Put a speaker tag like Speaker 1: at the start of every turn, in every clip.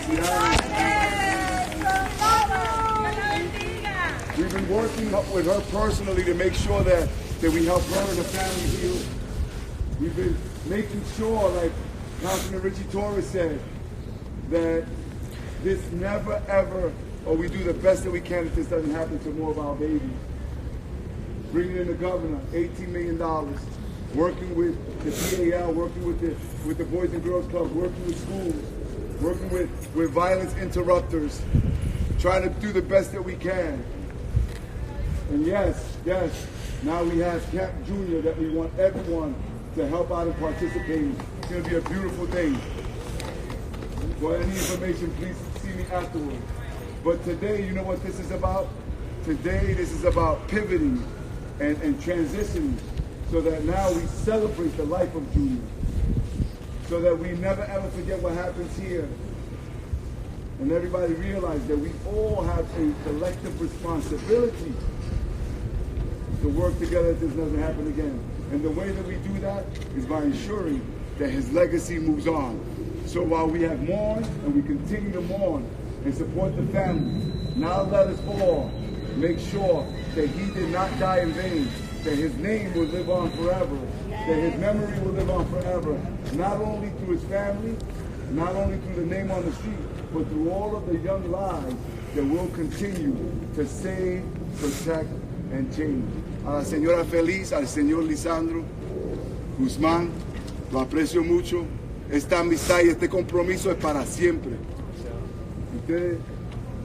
Speaker 1: We've been working with her personally to make sure that we help her and her family heal. We've been making sure, like Councilman Richie Torres said, that this never ever, or we do the best that we can that this doesn't happen to more of our babies. Bringing in the governor, $18 million, working with the PAL, working with the Boys and Girls Club, working with schools, working with violence interrupters, trying to do the best that we can. And yes, now we have Camp Junior that we want everyone to help out and participate in. It's going to be a beautiful day. For any information, please see me afterwards. But today, you know what this is about? Today, this is about pivoting and transitioning so that now we celebrate the life of Junior. So that we never ever forget what happens here. And everybody realize that we all have a collective responsibility to work together that this doesn't happen again. And the way that we do that is by ensuring that his legacy moves on. So while we have mourned and we continue to mourn and support the family, now let us all make sure that he did not die in vain, that his name will live on forever, that his memory will live on forever, not only through his family, not only through the name on the street, but through all of the young lives that will continue to save, protect, and change. A la señora Feliz, al señor Lisandro Guzmán, lo aprecio mucho. Esta amistad y este compromiso es para siempre. Ustedes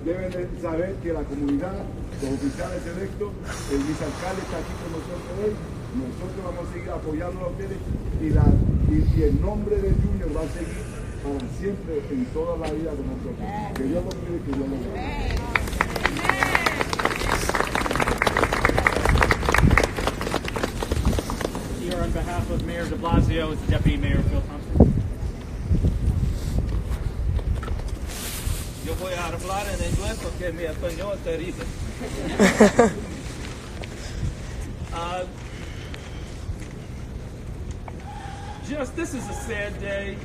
Speaker 1: deben de saber que la comunidad, los oficiales electos, el vicealcalde está aquí con nosotros hoy. Nosotros vamos a seguir apoyando a ustedes y el nombre de Junior va a seguir para siempre en toda la vida de nosotros. Que Dios lo cuide, que Dios lo bendiga.
Speaker 2: On behalf of Mayor de Blasio, it's Deputy Mayor Phil Thompson.
Speaker 3: Yo voy a hablar en inglés porque mi español es terrible.
Speaker 4: Just this is a sad day,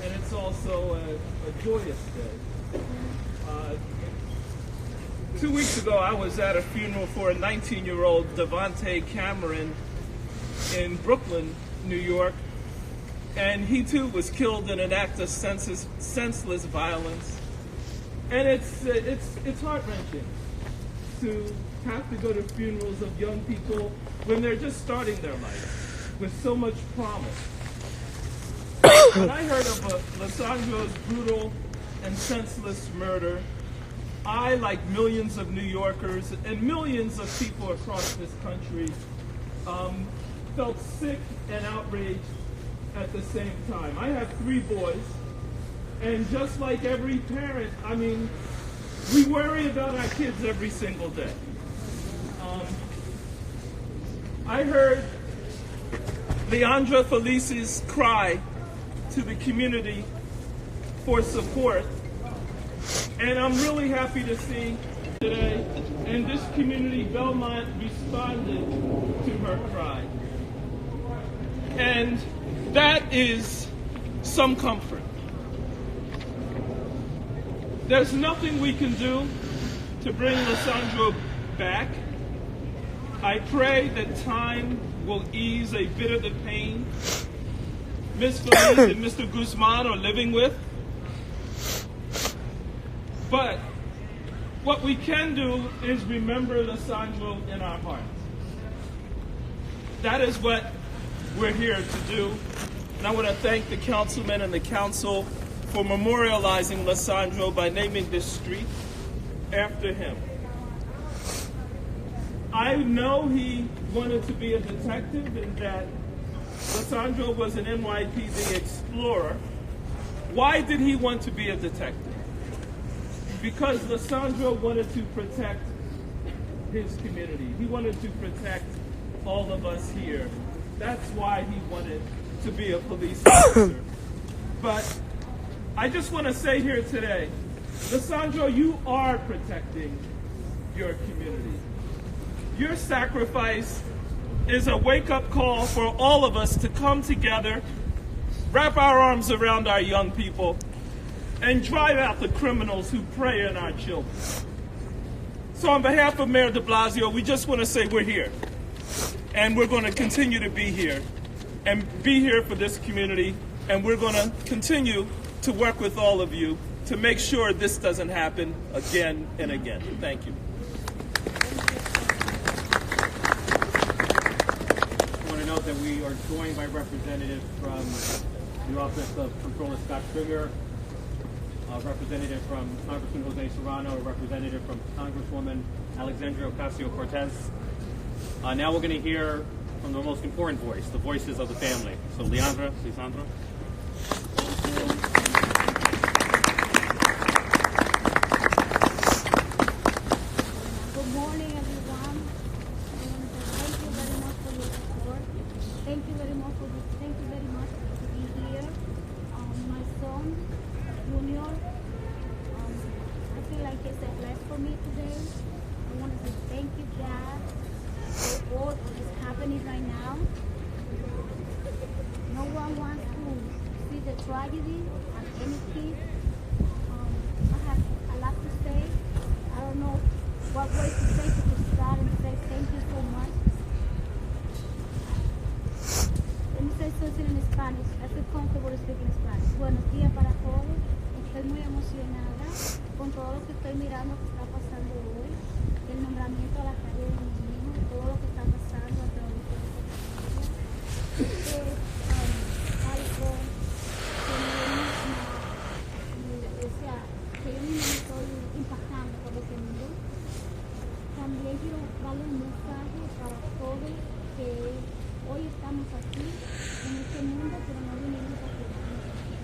Speaker 4: and it's also a joyous day. 2 weeks ago, I was at a funeral for a 19-year-old Devontae Cameron in Brooklyn, New York, and he too was killed in an act of senseless violence. And it's heart-wrenching to have to go to funerals of young people when they're just starting their life with so much promise. When I heard of Lesandro's brutal and senseless murder, I, like millions of New Yorkers and millions of people across this country, felt sick and outraged at the same time. I have 3 boys, and just like every parent, I mean, we worry about our kids every single day. I heard Leandra Felice's cry to the community for support, and I'm really happy to see today, and this community, Belmont, responded to her cry. And that is some comfort. There's nothing we can do to bring Lesandro back. I pray that time will ease a bit of the pain Ms. Feliz and Mr. Guzman are living with. But what we can do is remember Lesandro in our hearts. That is what we're here to do. And I want to thank the councilman and the council for memorializing Lesandro by naming this street after him. I know he wanted to be a detective and that Lesandro was an NYPD explorer. Why did he want to be a detective? Because Lesandro wanted to protect his community. He wanted to protect all of us here. That's why he wanted to be a police officer. But I just want to say here today, Lesandro, you are protecting your community. Your sacrifice is a wake-up call for all of us to come together, wrap our arms around our young people, and drive out the criminals who prey on our children. So on behalf of Mayor de Blasio, we just want to say we're here. And we're going to continue to be here and be here for this community. And we're going to continue to work with all of you to make sure this doesn't happen again and again. Thank you.
Speaker 2: I want to note that we are joined by representatives from the Office of Controller Scott Stringer, a representative from Congressman Jose Serrano, a representative from Congresswoman Alexandria Ocasio-Cortez. Now we're going to hear from the most important voice, the voices of the family. So Lesandro.
Speaker 5: Good morning, everyone. I want to say thank you very much for your support. Thank you very much for being here. My son, Junior, I feel like it's a blessing for me today. I want to say thank you, Dad, for all that is happening right now. No one wants to see the tragedy of any kid. I have a lot to say. I don't know what way to take it to start and say thank you so much. Let me say something in Spanish. I feel comfortable speaking Spanish. Buenos días para todos. Estoy muy emocionada con todo lo que estoy mirando que está pasando hoy. El nombramiento a la calle de mi hijo, todo lo que está pasando a través de esta familia. Algo que yo mismo estoy impactando por lo que miro. También quiero darle un mensaje para todos que hoy estamos aquí en este mundo, pero no vinimos a quedarnos aquí.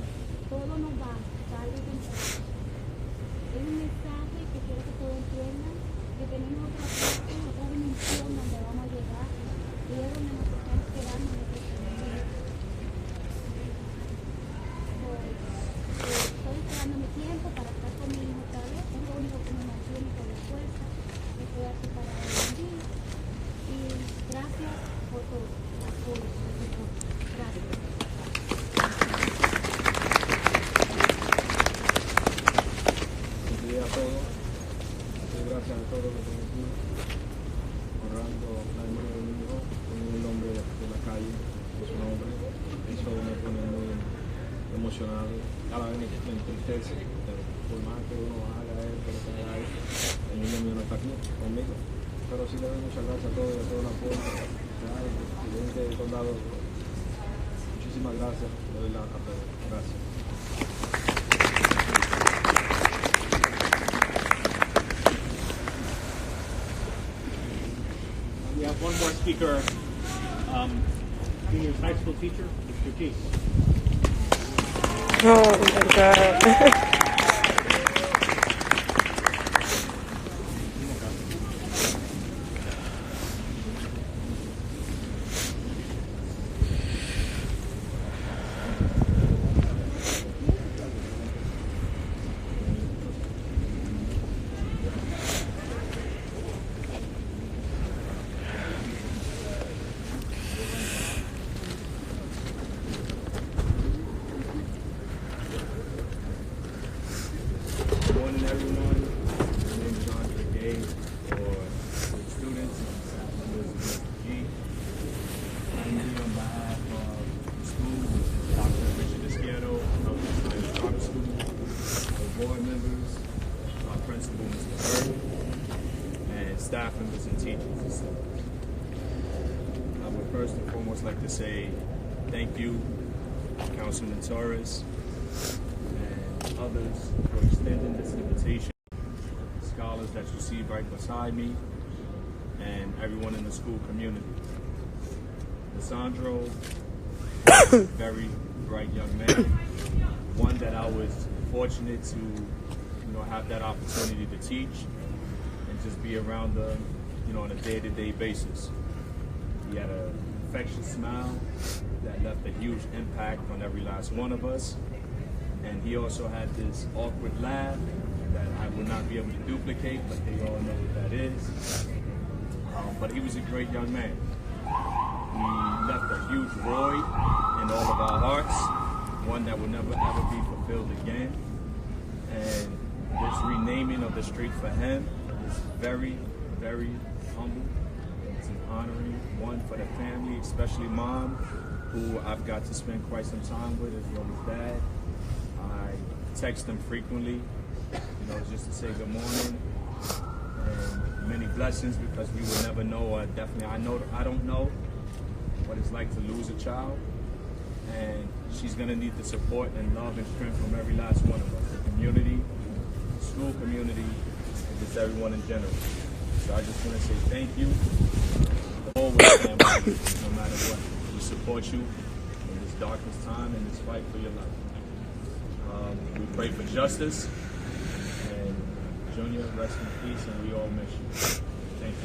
Speaker 5: Todo nos va tarde o temprano. Es un mensaje que quiero que todos entiendan, que tenemos otra parte, otra dimensión donde vamos a llegar y es donde nos estamos quedando en este mundo. Estoy esperando mi tiempo para estar con mi hijo otra vez. Es lo único que me mantiene con la fuerza. Estoy aquí para él. Y gracias por todo. Gracias.
Speaker 6: Buen día a todos. Gracias a todos los que están aquí honrando la memoria de mi hijo con el nombre de la calle, de su nombre. Eso me pone muy emocionado. Cada vez me entristece, pero por más que uno haga esto, lo que haga esto, el niño mío no está aquí conmigo. Pero sí le doy muchas gracias a todos y a todo el apoyo. Al presidente del condado, muchísimas gracias. Le doy a todos. Gracias.
Speaker 2: We have one more speaker, junior high school teacher, Mr. G.
Speaker 7: Oh my God.
Speaker 6: Staff members and teachers. I would first and foremost like to say thank you, Councilman Torres and others for extending this invitation. Scholars that you see right beside me and everyone in the school community. Lesandro is a very bright young man, one that I was fortunate to have that opportunity to teach and just be around on a day-to-day basis. He had an infectious smile that left a huge impact on every last one of us. And he also had this awkward laugh that I will not be able to duplicate, but they all know what that is. But he was a great young man. He left a huge void in all of our hearts, one that will never ever be fulfilled again. of the street for him is very, very humble. It's an honoring one for the family, especially mom, who I've got to spend quite some time with, as well as dad. I text them frequently, just to say good morning and many blessings, because we will never know, or definitely I don't know what it's like to lose a child, and she's gonna need the support and love and strength from every last one of us, the community, the school community, and just everyone in general. So I just want to say thank you. Always stand by you, no matter what. We support you in this darkest time, in this fight for your life. We pray for justice, and Junior, rest in peace, and we all miss you. Thank you.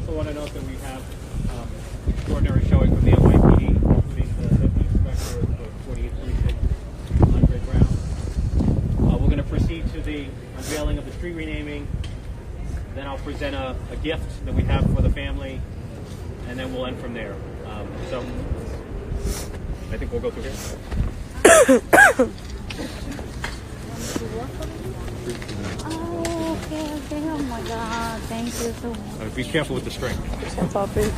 Speaker 2: I want to note that we have extraordinary showing from the NYPD, including the Deputy Inspector of 48th Precinct, Andre Brown. We're going to proceed to the unveiling of the street renaming. Then I'll present a gift that we have for the family, and then we'll end from there. So I think we'll go through here.
Speaker 5: Okay. Oh my God. Thank you so much.
Speaker 2: Be careful with the string.
Speaker 7: Papi.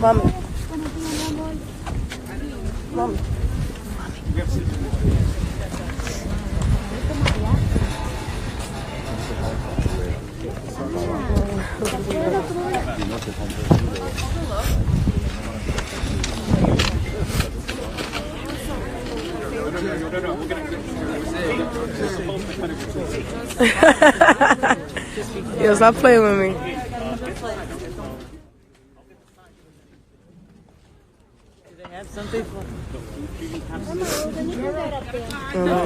Speaker 7: Mami. Mami. Yo, stop playing with me.
Speaker 8: Something for
Speaker 7: Oh my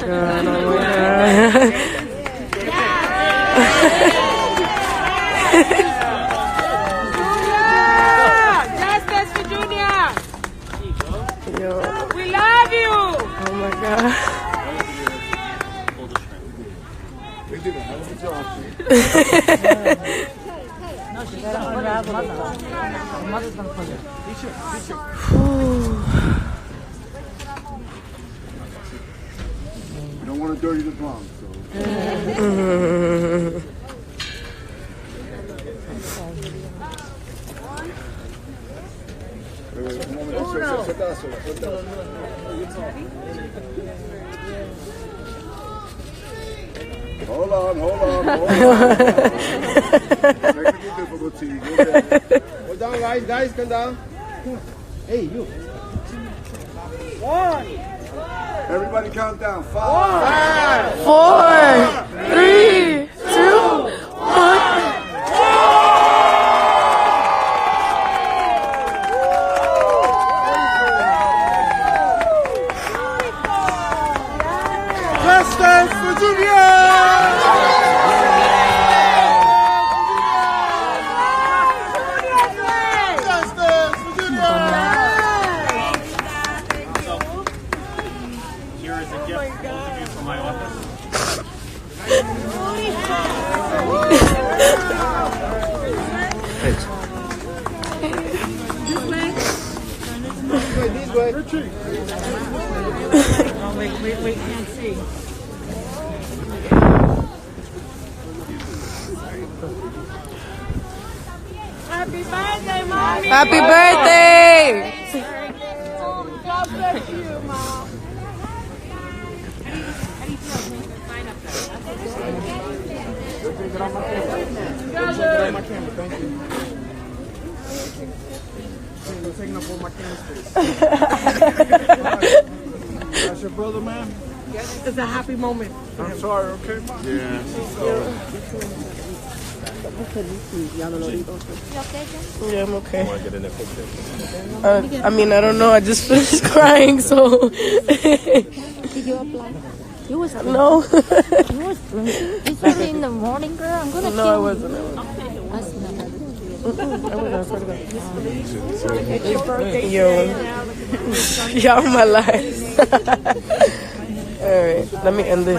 Speaker 7: God,
Speaker 8: Justice for Junior!
Speaker 7: Yo,
Speaker 8: We love you!
Speaker 7: oh my God.
Speaker 1: They did a hell of a job.
Speaker 8: No, she's gonna unravel it. Her mother's gonna pull it.
Speaker 1: We don't want to dirty the Bronx, so. Un momento, suéltala. Hold on. Technical difficulty. Hold down, guys, come down. Hey, you. 1. Everybody count down. 5.
Speaker 7: 4, 3, 2, 1.
Speaker 1: Justice for Junior! Justice for Junior!
Speaker 2: Here is a gift to both of you from my office.
Speaker 1: This way.
Speaker 8: Wait, can't see. Happy birthday, Mommy!
Speaker 7: Happy birthday!
Speaker 8: God bless you, Mom.
Speaker 1: That's your brother, man?
Speaker 8: It's a happy moment.
Speaker 1: I'm sorry, okay? Yeah.
Speaker 7: Yeah, I'm okay. I mean, I don't know. I just finished crying, so.
Speaker 5: Did you apply? You was
Speaker 7: No.
Speaker 5: You was it's early in the morning, girl. I'm gonna
Speaker 7: No,
Speaker 5: kill
Speaker 7: I
Speaker 5: you.
Speaker 7: wasn't. Yo. Y'all my life. Alright, let me end this.